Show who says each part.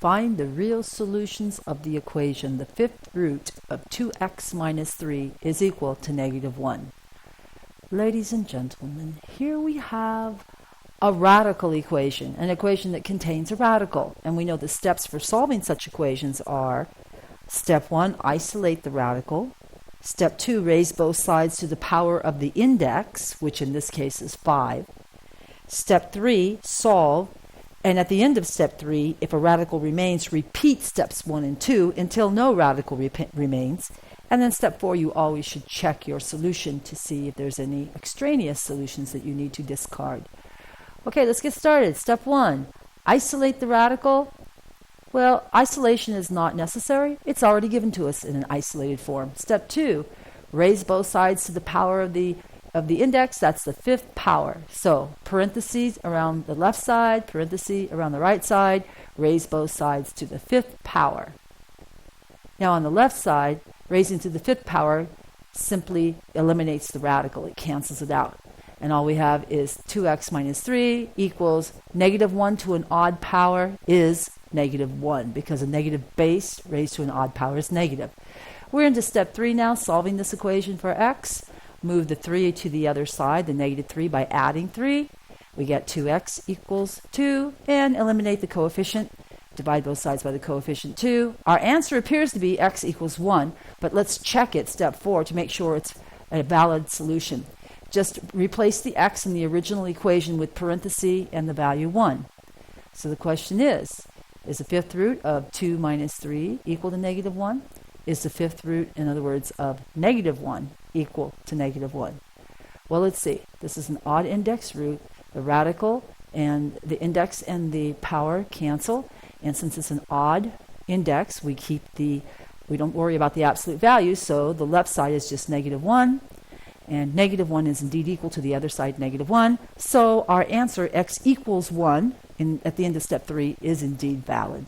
Speaker 1: Find the real solutions of the equation. The fifth root of 2x minus 3 is equal to -1. Ladies and gentlemen, here we have a radical equation, an equation that contains a radical. And we know the steps for solving such equations are: step 1, isolate the radical. Step 2, raise both sides to the power of the index, which in this case is 5. Step 3, solve. And at the end of step 3, if a radical remains, repeat steps 1 and 2 until no radical remains. And then step 4, you always should check your solution to see if there's any extraneous solutions that you need to discard. Okay, let's get started. Step 1, isolate the radical. Well, isolation is not necessary. It's already given to us in an isolated form. Step 2, raise both sides to the power of the index. That's the fifth power. So parentheses around the left side, parentheses around the right side, raise both sides to the fifth power. Now on the left side, raising to the fifth power simply eliminates the radical. It cancels it out. And all we have is 2x minus 3 equals -1 to an odd power is -1, because a negative base raised to an odd power is negative. We're into step 3 now, solving this equation for x. Move the 3 to the other side, the -3, by adding 3. We get 2x equals 2, and eliminate the coefficient. Divide both sides by the coefficient 2. Our answer appears to be x equals 1, but let's check it, step 4, to make sure it's a valid solution. Just replace the x in the original equation with parentheses and the value 1. So the question is the fifth root of 2 minus 3 equal to -1? Is the fifth root, in other words, of -1 equal to -1? Well, let's see. This is an odd index root. The radical and the index and the power cancel. And since it's an odd index, we don't worry about the absolute value, so the left side is just -1. And -1 is indeed equal to the other side, -1. So our answer, x equals 1, at the end of step 3, is indeed valid.